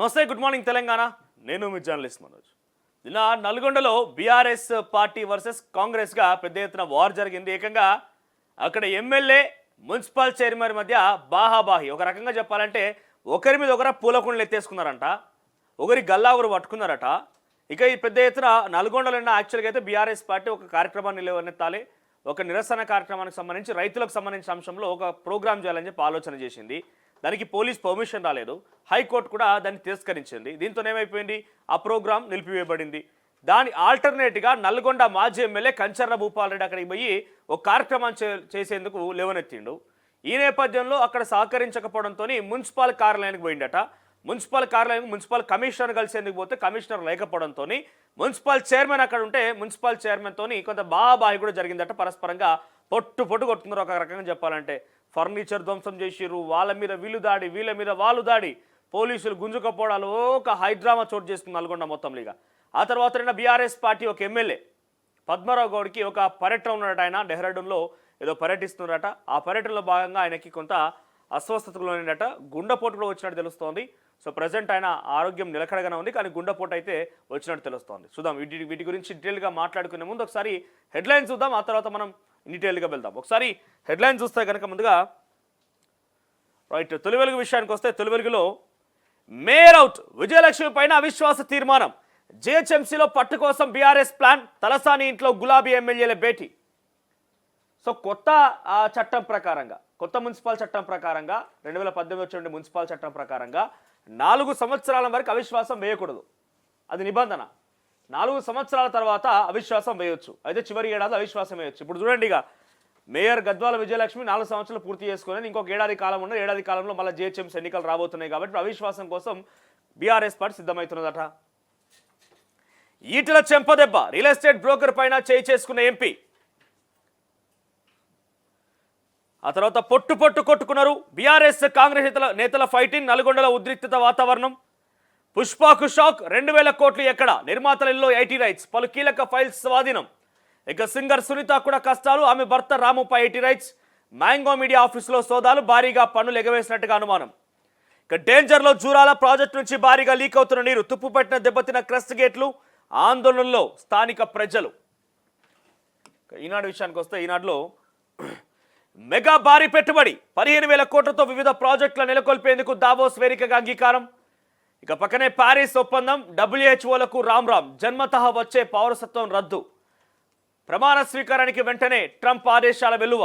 నమస్తే, good morning Telangana. నేను మీ journalist Manoj. నిన్న నల్గొండలో బీఆర్ఎస్ పార్టీ వర్సెస్ కాంగ్రెస్గా పెద్ద ఎత్తున వార్ జరిగింది. ఏకంగా అక్కడ ఎమ్మెల్యే మున్సిపల్ చైర్మన్ మధ్య బాహాబాహి. ఒక రకంగా చెప్పాలంటే ఒకరి మీద ఒకరు పూలకుండలు ఎత్తేసుకున్నారంట, ఒకరి గల్లా ఒకరు పట్టుకున్నారట. ఇక ఈ పెద్ద ఎత్తున నల్గొండలో యాక్చువల్గా అయితే బీఆర్ఎస్ పార్టీ ఒక కార్యక్రమాన్ని లేవనెత్తాలి, ఒక నిరసన కార్యక్రమానికి సంబంధించి రైతులకు సంబంధించిన అంశంలో ఒక ప్రోగ్రామ్ చేయాలని చెప్పి ఆలోచన చేసింది. దానికి పోలీస్ పర్మిషన్ రాలేదు, హైకోర్టు కూడా దాన్ని తిరస్కరించింది. దీంతో ఏమైపోయింది, ఆ ప్రోగ్రాం నిలిపివేయబడింది. దాని ఆల్టర్నేట్గా నల్గొండ మాజీ ఎమ్మెల్యే కంచర్ల భూపాల్ రెడ్డి అక్కడికి పోయి ఒక కార్యక్రమం చేసేందుకు లేవనెత్తిండు. ఈ నేపథ్యంలో అక్కడ సహకరించకపోవడంతో మున్సిపల్ కార్యాలయానికి పోయిండట. మున్సిపల్ కార్యాలయం మున్సిపల్ కమిషనర్ కలిసేందుకు పోతే కమిషనర్ లేకపోవడంతో మున్సిపల్ చైర్మన్ అక్కడ ఉంటే మున్సిపల్ చైర్మన్తో కొంత బాహాబాహి కూడా జరిగిందట. పరస్పరంగా పొట్టు కొట్టుకున్నారు. ఒక రకంగా చెప్పాలంటే ఫర్నిచర్ ధ్వంసం చేసిర్రు, వాళ్ళ మీద వీళ్ళు దాడి, వీళ్ళ మీద వాళ్ళు దాడి, పోలీసులు గుంజుకపోవడాలు, ఒక హైడ్రామా చోటు చేసుకుంది నల్గొండ మొత్తంలో. ఆ తర్వాత నిన్న బీఆర్ఎస్ పార్టీ ఒక ఎమ్మెల్యే పద్మారావు గౌడ్కి ఒక పర్యటన ఉన్నాడట. ఆయన డెహ్రాడూన్లో ఏదో పర్యటిస్తున్నారట. ఆ పర్యటనలో భాగంగా ఆయనకి కొంత అస్వస్థతకు లోనైనట, గుండెపోటు కూడా వచ్చినట్టు తెలుస్తోంది. సో ప్రజెంట్ ఆయన ఆరోగ్యం నిలకడగానే ఉంది, కానీ గుండెపోటు అయితే వచ్చినట్టు తెలుస్తోంది. చూద్దాం వీటి గురించి డీటెయిల్గా మాట్లాడుకునే ముందు ఒకసారి హెడ్లైన్స్ చూద్దాం, ఆ తర్వాత మనం డీటెయిల్గా వెళ్దాం. ఒకసారి హెడ్లైన్స్ చూస్తే కనుక ముందుగా రైట్ తొలి వెలుగు విషయానికి వస్తే, తొలి వెలుగులో మేయర్ అవుట్, విజయలక్ష్మి పైన అవిశ్వాస తీర్మానం, జిహెచ్ఎంసీలో పట్టు కోసం బీఆర్ఎస్ ప్లాన్, తలసాని ఇంట్లో గులాబీ ఎమ్మెల్యేల భేటీ. సో కొత్త చట్టం ప్రకారంగా, కొత్త మున్సిపల్ చట్టం ప్రకారంగా 2018 వచ్చే మున్సిపల్ చట్టం ప్రకారంగా 4 సంవత్సరాల వరకు అవిశ్వాసం వేయకూడదు, అది నిబంధన. 4 సంవత్సరాల తర్వాత అవిశ్వాసం వేయొచ్చు, అయితే చివరి ఏడాది అవిశ్వాసం వేయొచ్చు. ఇప్పుడు చూడండి, ఇక మేయర్ గద్వాల విజయలక్ష్మి 4 సంవత్సరాలు పూర్తి చేసుకునేది, ఇంకొక ఏడాది కాలం ఉన్న, ఏడాది కాలంలో మళ్ళీ జిహెచ్ఎంసీ ఎన్నికలు రాబోతున్నాయి కాబట్టి అవిశ్వాసం కోసం బీఆర్ఎస్ పార్టీ సిద్ధమవుతున్నదట. ఈటల చెంపదెబ్బ, రియల్ ఎస్టేట్ బ్రోకర్ పైన చేయి చేసుకున్న ఎంపీ. ఆ తర్వాత పొట్టు కొట్టుకున్నారు బీఆర్ఎస్ కాంగ్రెస్ నేతల ఫైటింగ్, నల్గొండలో ఉద్రిక్తత వాతావరణం. పుష్పకు షాక్, 2000 కోట్లు ఎక్కడ, నిర్మాతలలో ఐటీ రైట్స్, పలు కీలక ఫైల్స్ స్వాధీనం. ఇక సింగర్ సునీత కూడా కష్టాలు, ఆమె భర్త రాముపై ఐటీ రైట్స్. మ్యాంగో మీడియా ఆఫీసులో సోదాలు, భారీగా పన్నులు ఎగవేసినట్టుగా అనుమానం. ఇక డేంజర్లో జూరాల ప్రాజెక్టు నుంచి భారీగా లీక్ అవుతున్న నీరు, తుప్పు పట్టిన దెబ్బతిన్న క్రస్ట్ గేట్లు, ఆందోళనలో స్థానిక ప్రజలు. ఈనాడు విషయానికి వస్తే, ఈనాడులో మెగా భారీ పెట్టుబడి, 15,000 కోట్లతో వివిధ ప్రాజెక్టుల నెలకొల్పేందుకు దావోస్ వేదికగా అంగీకారం. ఇక పక్కనే ప్యారిస్ ఒప్పందం, WHOలకు రామ్, జన్మతః వచ్చే పౌరసత్వం రద్దు, ప్రమాణ స్వీకారానికి వెంటనే ట్రంప్ ఆదేశాల వెలువ.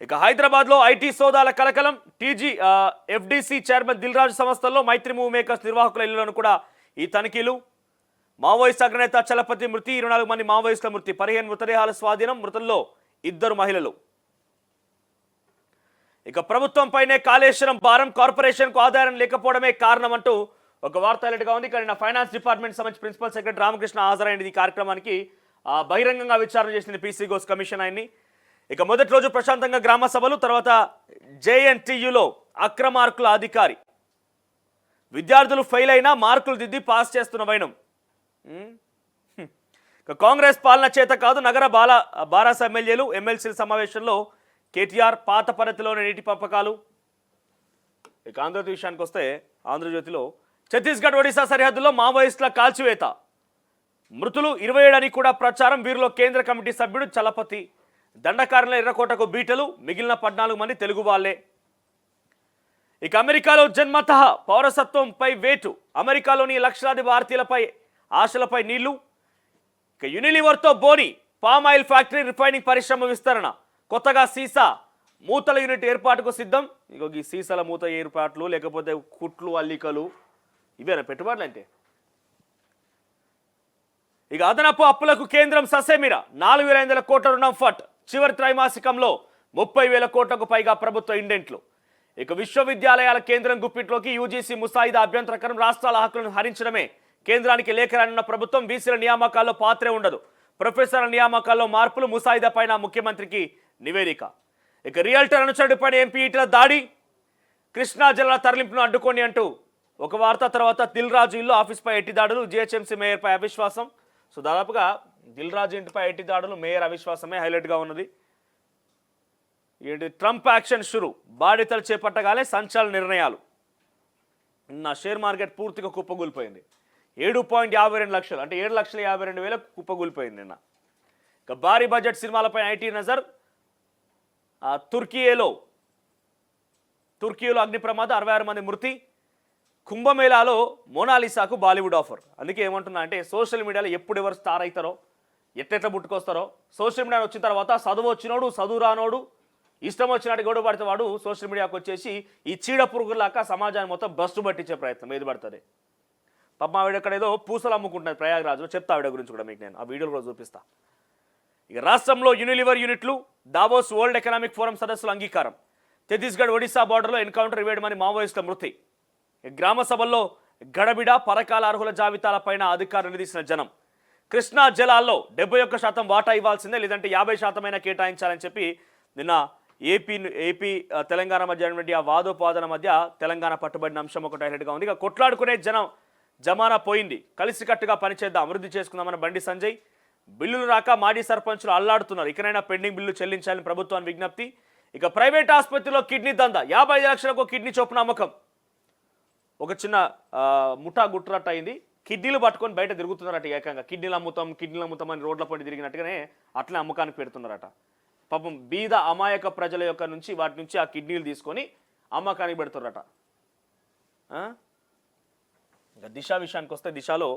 ఇక హైదరాబాద్లో ఐటీ సోదాల కలకలం, FDC చైర్మన్ దిల్రాజు సంస్థల్లో మైత్రి మూవ్ మేకర్స్ నిర్వాహకుల ఇళ్లను కూడా ఈ తనిఖీలు. మావోయిస్ట్ అగ్రనేత చలపతి మృతి, 24 మంది మావోయిస్టుల మృతి, 15 మృతదేహాల స్వాధీనం, మృతుల్లో 2 మహిళలు. ఇక ప్రభుత్వంపైనే కాళేశ్వరం భారం, కార్పొరేషన్కు ఆదాయం లేకపోవడమే కారణం అంటూ ఒక వార్త హైలైట్గా ఉంది. కానీ ఫైనాన్స్ డిపార్ట్మెంట్ సంబంధించి ప్రిన్సిపల్ సెక్రటరీ రామకృష్ణ హాజరైనది ఈ కార్యక్రమానికి. బహిరంగంగా విచారణ చేసింది పీసీ ఘోష్ కమిషన్ ఆయన్ని. ఇక మొదటి రోజు ప్రశాంతంగా గ్రామ సభలు, తర్వాత JNTUలో అక్రమార్కుల అధికారి, విద్యార్థులు ఫెయిల్ అయినా మార్కులు దిద్ది పాస్ చేస్తున్న వైనం. కాంగ్రెస్ పాలన చేత కాదు, నగర బారాస ఎమ్మెల్యేలు ఎమ్మెల్సీల సమావేశంలో కేటీఆర్, పాత పద్ధతిలోని నీటి పంపకాలు. ఇక ఆంధ్రజ్యోతి విషయానికి వస్తే, ఆంధ్రజ్యోతిలో ఛత్తీస్గఢ్ ఒడిశా సరిహద్దులో మావోయిస్టుల కాల్చివేత, మృతులు 27 అని కూడా ప్రచారం, వీరిలో కేంద్ర కమిటీ సభ్యుడు చలపతి, దండకారుల ఎర్రకోటకు బీటలు, మిగిలిన 14 మంది తెలుగు వాళ్లే. ఇక అమెరికాలో జన్మతః పౌరసత్వంపై వేటు, అమెరికాలోని లక్షలాది భారతీయులపై ఆశలపై నీళ్లు. ఇక యూనిలివర్తో బోని, పామ్ ఆయిల్ ఫ్యాక్టరీ, రిఫైనింగ్ పరిశ్రమ విస్తరణ, కొత్తగా సీసా మూతల యూనిట్ ఏర్పాటుకు సిద్ధం. ఇక ఈ సీసాల మూత ఏర్పాట్లు, లేకపోతే కుట్లు, అల్లికలు, ఇవేనా పెట్టుబడులు అంటే. ఇక అదనపు అప్పులకు కేంద్రం ససేమిరా, 4,500 కోట్ల రుణం ఫట్, చివరి త్రైమాసికంలో 30,000 కోట్లకు పైగా ప్రభుత్వ ఇండెంట్లు. ఇక విశ్వవిద్యాలయాల కేంద్రం గుప్పిట్లోకి, UGC ముసాయిదా అభ్యంతరకరం, రాష్ట్రాల హక్కులను హరించడమే కేంద్రానికి లేఖ రానున్న ప్రభుత్వం, బీసీల నియామకాల్లో పాత్రే ఉండదు, ప్రొఫెసర్ల నియామకాల్లో మార్పులు, ముసాయిదా పైన ముఖ్యమంత్రికి నివేదిక. ఇక రియల్టర్ అనుచరుడిపైన ఎంపీ ఈటల దాడి, కృష్ణా జలాల తరలింపును అడ్డుకోండి అంటూ ఒక వార్త. తర్వాత దిల్రాజు ఇల్లు ఆఫీస్పై ఎట్టి దాడులు, జిహెచ్ఎంసీ మేయర్పై అవిశ్వాసం. సో దాదాపుగా దిల్రాజు ఇంటిపై ఎట్టి దాడులు, మేయర్ అవిశ్వాసమే హైలైట్గా ఉన్నది. ఏంటి ట్రంప్ యాక్షన్ షురు, బాధితులు చేపట్టగానే సంచలన నిర్ణయాలు. నా షేర్ మార్కెట్ పూర్తిగా కుప్పగూలిపోయింది. 7.52 లక్షలు అంటే 7,52,000 కుప్పగూలిపోయింది నిన్న. ఇక భారీ బడ్జెట్ సినిమాలపై ఐటీ నజర్. తుర్కీలో అగ్ని ప్రమాదం, 66 మంది మృతి. కుంభమేళాలో మోనాలిసాకు బాలీవుడ్ ఆఫర్. అందుకే ఏమంటున్నా అంటే సోషల్ మీడియాలో ఎప్పుడు ఎవరు స్టార్ అవుతారో, ఎట్లెట్లా పుట్టుకొస్తారో, సోషల్ మీడియా వచ్చిన తర్వాత చదువు వచ్చినోడు, చదువు రానోడు, ఇష్టం వచ్చినట్టు గొడవ పడితే వాడు సోషల్ మీడియాకి వచ్చేసి ఈ చీడ పురుగులాక సమాజాన్ని మొత్తం బస్సు పట్టించే ప్రయత్నం ఏది పడుతుంది. పాప ఆవిడ ఇక్కడ ఏదో పూసలు అమ్ముకుంటున్నది ప్రయాగరాజ్లో. చెప్తా ఆవిడ గురించి కూడా మీకు, నేను ఆ వీడియోలో కూడా చూపిస్తా. ఇక రాష్ట్రంలో యూనిలివర్ యూనిట్లు, దావోస్ వరల్డ్ ఎకనామిక్ ఫోరం సదస్సుల అంగీకారం. ఛత్తీస్గఢ్ ఒడిశా బార్డర్లో ఎన్కౌంటర్, 7 మంది మావోయిస్టుల మృతి. గ్రామ సభల్లో గడబిడ, పరకాల అర్హుల జాబితాలపైన అధికారులు నిలదీసిన జనం. కృష్ణా జలాల్లో 71% వాటా ఇవ్వాల్సిందే, లేదంటే 50% కేటాయించాలని చెప్పి నిన్న ఏపీ తెలంగాణ మధ్య ఆ వాదోపాదన మధ్య తెలంగాణ పట్టుబడిన అంశం ఒకటి హైలైట్గా ఉంది. ఇక కొట్లాడుకునే జమానా పోయింది, కలిసికట్టుగా పనిచేద్దాం, అభివృద్ధి చేసుకుందామన్న బండి సంజయ్. బిల్లులు రాక మాజీ సర్పంచులు అల్లాడుతున్నారు, ఇకనైనా పెండింగ్ బిల్లు చెల్లించాలని ప్రభుత్వాన్ని విజ్ఞప్తి. ఇక ప్రైవేట్ ఆసుపత్రిలో కిడ్నీ దందా, 55 లక్షలకు కిడ్నీ చొప్పున అమ్మకం. ఒక చిన్న ముఠా గుట్టురట్టు అయింది, కిడ్నీలు పట్టుకొని బయట తిరుగుతున్నారట. ఏకంగా కిడ్నీలు అమ్ముతాం అని రోడ్ల పడి తిరిగినట్టుగానే అట్లనే అమ్మకానికి పెడుతున్నారట. పాపం బీద అమాయక ప్రజల యొక్క నుంచి వాటి నుంచి ఆ కిడ్నీలు తీసుకొని అమ్మకానికి పెడుతున్నారట. ఇంకా దిశ విషయానికి వస్తే, దిశలో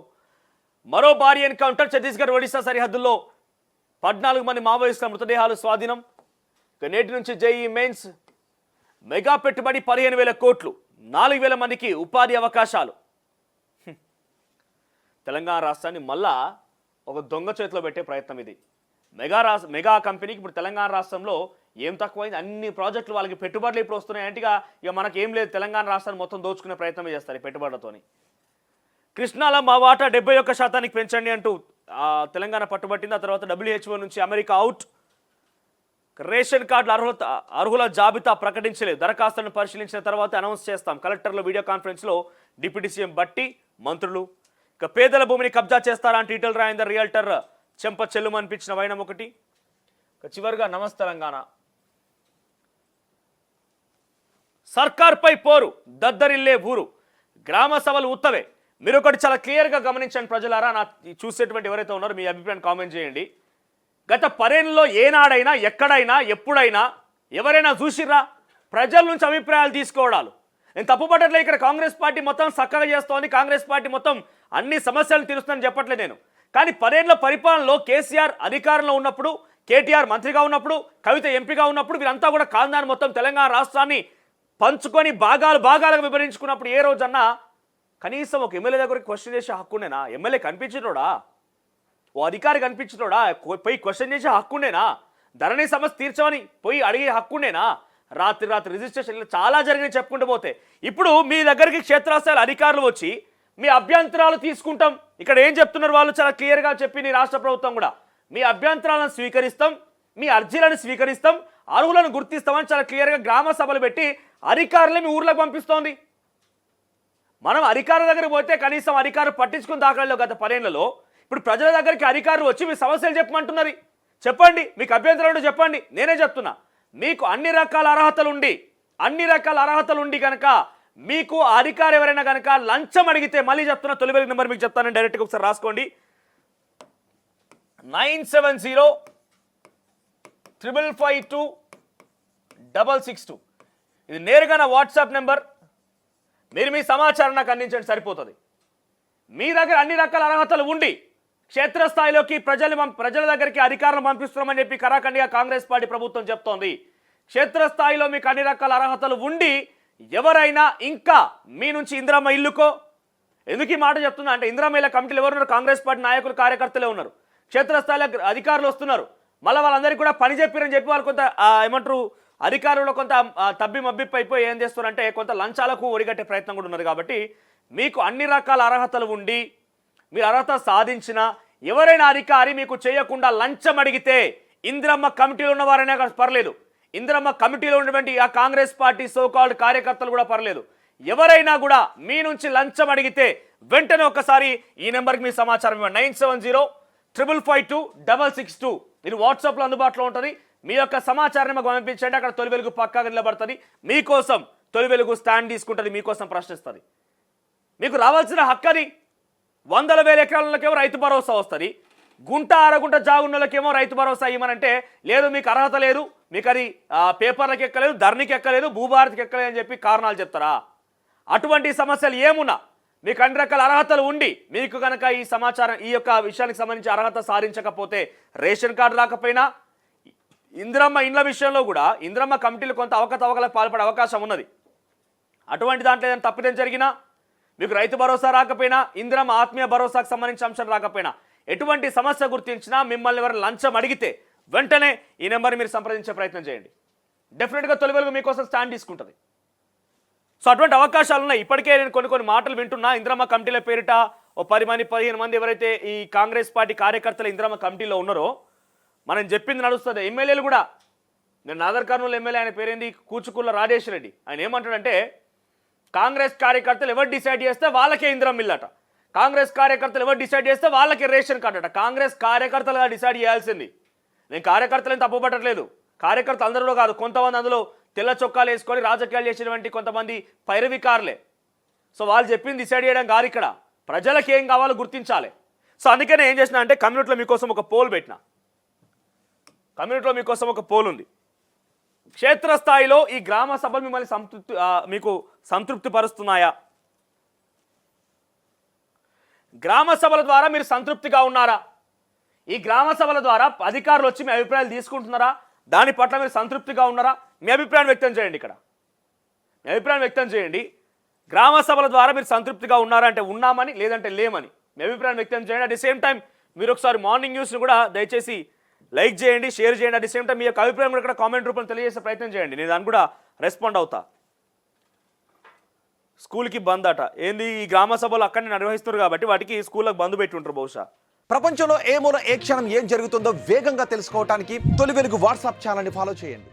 మరో భారీ ఎన్కౌంటర్. ఛత్తీస్గఢ్ ఒడిశా సరిహద్దుల్లో 14 మంది మావోయిస్టుల మృతదేహాలు స్వాధీనం. ఇక నేటి నుంచి జేఈ మెయిన్స్ మెగా పెట్టుబడి 15,000 కోట్లు, 4,000 మందికి ఉపాధి అవకాశాలు. తెలంగాణ రాష్ట్రాన్ని మళ్ళా ఒక దొంగ చేతిలో పెట్టే ప్రయత్నం ఇది. మెగా కంపెనీకి ఇప్పుడు తెలంగాణ రాష్ట్రంలో ఏం తక్కువైంది, అన్ని ప్రాజెక్టులు వాళ్ళకి పెట్టుబడులు ఇప్పుడు వస్తున్నాయి. అంటేగా ఇక మనకేం లేదు, తెలంగాణ రాష్ట్రాన్ని మొత్తం దోచుకునే ప్రయత్నమే చేస్తారు ఈ పెట్టుబడులతోని. కృష్ణాలో మా వాటా 71% పెంచండి అంటూ తెలంగాణ పట్టుబట్టింది. ఆ తర్వాత WHO నుంచి అమెరికా అవుట్. రేషన్ కార్డుల అర్హుల జాబితా ప్రకటించలేదు, దరఖాస్తులను పరిశీలించిన తర్వాత అనౌన్స్ చేస్తాం. కలెక్టర్లో వీడియో కాన్ఫరెన్స్లో డిప్యూటీ సీఎం బట్టి, మంత్రులు. ఇక పేదల భూమిని కబ్జా చేస్తారా అంటే ఈటెల రాజేందర్ రియల్టర్ చెంప చెల్లుమ అనిపించిన వైనం ఒకటి. ఇక చివరిగా నమస్తే తెలంగాణ. సర్కార్పై పోరు, దద్దరిల్లే ఊరు, గ్రామ సభలు ఉత్తవే. మీరు ఒకటి చాలా క్లియర్గా గమనించండి ప్రజలారా, నా చూసేటువంటి ఎవరైతే ఉన్నారో మీ అభిప్రాయం కామెంట్ చేయండి. గత 10 ఏళ్లలో ఏనాడైనా, ఎక్కడైనా, ఎప్పుడైనా ఎవరైనా చూసిర్రా ప్రజల నుంచి అభిప్రాయాలు తీసుకోవడాలు? నేను తప్పుపట్టట్లే, ఇక్కడ కాంగ్రెస్ పార్టీ మొత్తం చక్కగా చేస్తోంది, కాంగ్రెస్ పార్టీ మొత్తం అన్ని సమస్యలు తీరుస్తుందని చెప్పట్లేదు నేను. కానీ 10 ఏళ్ల పరిపాలనలో కేసీఆర్ అధికారంలో ఉన్నప్పుడు, కేటీఆర్ మంత్రిగా ఉన్నప్పుడు, కవిత ఎంపీగా ఉన్నప్పుడు వీరంతా కూడా కాందాన్ని మొత్తం తెలంగాణ రాష్ట్రాన్ని పంచుకొని భాగాలుగా విభజించుకున్నప్పుడు ఏ రోజన్నా కనీసం ఒక ఎమ్మెల్యే దగ్గరికి క్వశ్చన్ చేసే హక్కుండేనా? ఎమ్మెల్యే కనిపించినోడా, ఓ అధికారి కనిపించినోడా పోయి క్వశ్చన్ చేసే హక్కుండేనా? ధరణి సమస్య తీర్చమని పోయి అడిగే హక్కుండేనా? రాత్రి రిజిస్ట్రేషన్ చాలా జరిగినాయి చెప్పుకుంటూ పోతే. ఇప్పుడు మీ దగ్గరికి క్షేత్రస్థాయి అధికారులు వచ్చి మీ అభ్యంతరాలు తీసుకుంటాం, ఇక్కడ ఏం చెప్తున్నారు వాళ్ళు చాలా క్లియర్గా చెప్పింది రాష్ట్ర ప్రభుత్వం కూడా, మీ అభ్యంతరాలను స్వీకరిస్తాం, మీ అర్జీలను స్వీకరిస్తాం, అర్హులను గుర్తిస్తామని చాలా క్లియర్గా గ్రామ సభలు పెట్టి అధికారులే మీ ఊర్లోకి పంపిస్తోంది. మనం అధికారుల దగ్గరికి పోతే కనీసం అధికారులు పట్టించుకుని దాఖలలో గత 10 ఏళ్లలో. ఇప్పుడు ప్రజల దగ్గరికి అధికారులు వచ్చి మీ సమస్యలు చెప్పమంటున్నారు. చెప్పండి, మీకు అభ్యంతరాలు చెప్పండి. నేనే చెప్తున్నా, మీకు అన్ని రకాల అర్హతలు ఉండి కనుక మీకు అధికారి ఎవరైనా కనుక లంచం అడిగితే, మళ్ళీ చెప్తున్నా, తొలి వెలుగు నెంబర్ మీకు చెప్తాను, డైరెక్ట్గా ఒకసారి రాసుకోండి. 9705526662. ఇది నేరుగా నా వాట్సాప్ నెంబర్. మీరు మీ సమాచారం నాకు అందించండి, సరిపోతుంది. మీ దగ్గర అన్ని రకాల అర్హతలు ఉండి క్షేత్రస్థాయిలోకి ప్రజల దగ్గరికి అధికారులు పంపిస్తున్నామని చెప్పి కరాఖండిగా కాంగ్రెస్ పార్టీ ప్రభుత్వం చెప్తోంది. క్షేత్రస్థాయిలో మీకు అన్ని రకాల అర్హతలు ఉండి ఎవరైనా ఇంకా మీ నుంచి ఇందిరమ్మ ఇల్లుకో, ఎందుకు ఈ మాట చెప్తున్నా అంటే ఇందిరమ్మ ఇళ్ళ కమిటీలు ఎవరున్నారు? కాంగ్రెస్ పార్టీ నాయకులు, కార్యకర్తలే ఉన్నారు. క్షేత్రస్థాయిలో అధికారులు వస్తున్నారు, మళ్ళీ వాళ్ళందరికీ కూడా పని చెప్పారని చెప్పి వాళ్ళు కొంత ఏమంటారు అధికారులు కొంత మబ్బిప్పు అయిపోయి ఏం చేస్తున్నారంటే కొంత లంచాలకు ఒడిగట్టే ప్రయత్నం కూడా ఉన్నారు. కాబట్టి మీకు అన్ని రకాల అర్హతలు ఉండి మీరు అర్హత సాధించిన ఎవరైనా అధికారి మీకు చేయకుండా లంచం అడిగితే, ఇందిరమ్మ కమిటీలో ఉన్నవారైనా పర్లేదు, ఇందిరమ్మ కమిటీలో ఉన్నటువంటి ఆ కాంగ్రెస్ పార్టీ సోకాల్డ్ కార్యకర్తలు కూడా పర్లేదు, ఎవరైనా కూడా మీ నుంచి లంచం అడిగితే వెంటనే ఒక్కసారి ఈ నెంబర్కి మీ సమాచారం ఇవ్వండి. 9705526662. ఇది వాట్సాప్లో అందుబాటులో ఉంటుంది. మీ యొక్క సమాచారాన్ని మాకు పంపించండి. అక్కడ తొలి వెలుగు పక్కాగా నిలబడుతుంది, మీకోసం తొలి వెలుగు స్టాండ్ తీసుకుంటుంది, మీకోసం ప్రశ్నిస్తుంది. మీకు రావాల్సిన హక్కని 100,000 ఎకరాలకేమో రైతు భరోసా వస్తుంది, గుంట అరగుంట జాగున్నోళ్ళకేమో రైతు భరోసా ఇవ్వమంటే లేదు, మీకు అర్హత లేదు, మీకు అది పేపర్లకు ఎక్కలేదు, ధరణికి ఎక్కలేదు, భూభారతికి ఎక్కలేదు అని చెప్పి కారణాలు చెప్తారా? అటువంటి సమస్యలు ఏమున్నా మీకు అన్ని రకాల అర్హతలు ఉండి మీకు కనుక ఈ సమాచారం ఈ యొక్క విషయానికి సంబంధించి అర్హత సాధించకపోతే, రేషన్ కార్డు రాకపోయినా, ఇందిరమ్మ ఇండ్ల విషయంలో కూడా ఇందిరమ్మ కమిటీలు కొంత అవకతవకలకు పాల్పడే అవకాశం ఉన్నది. అటువంటి దాంట్లో ఏదైనా తప్పిదం జరిగినా, మీకు రైతు భరోసా రాకపోయినా, ఇందిరమ్మ ఆత్మీయ భరోసాకు సంబంధించిన అంశం రాకపోయినా, ఎటువంటి సమస్య గుర్తించినా మిమ్మల్ని ఎవరు లంచం అడిగితే వెంటనే ఈ నెంబర్ మీరు సంప్రదించే ప్రయత్నం చేయండి. డెఫినెట్గా తొలి వెలుగు మీకోసం స్టాండ్ తీసుకుంటుంది. సో అటువంటి అవకాశాలు ఉన్నాయి. ఇప్పటికే నేను కొన్ని మాటలు వింటున్నా. ఇందిరమ్మ కమిటీల పేరిట ఓ 10 మంది 15 మంది ఎవరైతే ఈ కాంగ్రెస్ పార్టీ కార్యకర్తలు ఇందిరమ్మ కమిటీలో ఉన్నారో మనం చెప్పింది నడుస్తుంది. ఎమ్మెల్యేలు కూడా, నేను నాగర్ కర్నూలు ఎమ్మెల్యే, ఆయన పేరేంది, కూచుకుల్ల రాజేష్ రెడ్డి, ఆయన ఏమంటాడంటే కాంగ్రెస్ కార్యకర్తలు ఎవరు డిసైడ్ చేస్తే వాళ్ళకే ఇందిరమ్మ ఇల్లట, కాంగ్రెస్ కార్యకర్తలు ఎవరు డిసైడ్ చేస్తే వాళ్ళకే రేషన్ కార్డు అట. కాంగ్రెస్ కార్యకర్తలుగా డిసైడ్ చేయాల్సింది. నేను కార్యకర్తలను తప్పుపట్టట్లేదు, కార్యకర్తలు అందరూ కాదు, కొంతమంది అందులో తెల్ల చొక్కాలు వేసుకొని రాజకీయాలు చేసినటువంటి కొంతమంది పైరవికారులే. సో వాళ్ళు చెప్పింది డిసైడ్ చేయడం కాదు, ఇక్కడ ప్రజలకు ఏం కావాలో గుర్తించాలి. సో అందుకనే ఏం చేసిన అంటే కమ్యూనిటీలో మీకోసం ఒక పోల్ పెట్టిన. కమ్యూనిటీలో మీకోసం ఒక పోల్ ఉంది. క్షేత్రస్థాయిలో ఈ గ్రామ సభలు మిమ్మల్ని మీకు సంతృప్తి పరుస్తున్నాయా? గ్రామ సభల ద్వారా మీరు సంతృప్తిగా ఉన్నారా? ఈ గ్రామ సభల ద్వారా అధికారులు వచ్చి మీ అభిప్రాయాలు తీసుకుంటున్నారా? దాని పట్ల మీరు సంతృప్తిగా ఉన్నారా? మీ అభిప్రాయం వ్యక్తం చేయండి. ఇక్కడ మీ అభిప్రాయం వ్యక్తం చేయండి. గ్రామ సభల ద్వారా మీరు సంతృప్తిగా ఉన్నారా అంటే ఉన్నామని, లేదంటే లేమని మీ అభిప్రాయం వ్యక్తం చేయండి. అట్ ది సేమ్ టైం మీరు ఒకసారి మార్నింగ్ న్యూస్ని కూడా దయచేసి లైక్ చేయండి, షేర్ చేయండి. అట్ ది సేమ్ టైం మీ యొక్క అభిప్రాయం కూడా ఇక్కడ కామెంట్ రూపంలో తెలియజేసే ప్రయత్నం చేయండి. నేను దాన్ని కూడా రెస్పాండ్ అవుతా. స్కూల్కి బంద్ అట, ఏంది ఈ గ్రామ సభలు అక్కడనే నిర్వహిస్తున్నారు కాబట్టి వాటికి స్కూళ్ళకి బంద్ పెట్టి ఉంటారు బహుశా. ప్రపంచంలో ఏ మూల ఏ క్షణం ఏం జరుగుతుందో వేగంగా తెలుసుకోవడానికి తొలి వెలుగు వాట్సాప్ ఛానల్ని ఫాలో చేయండి.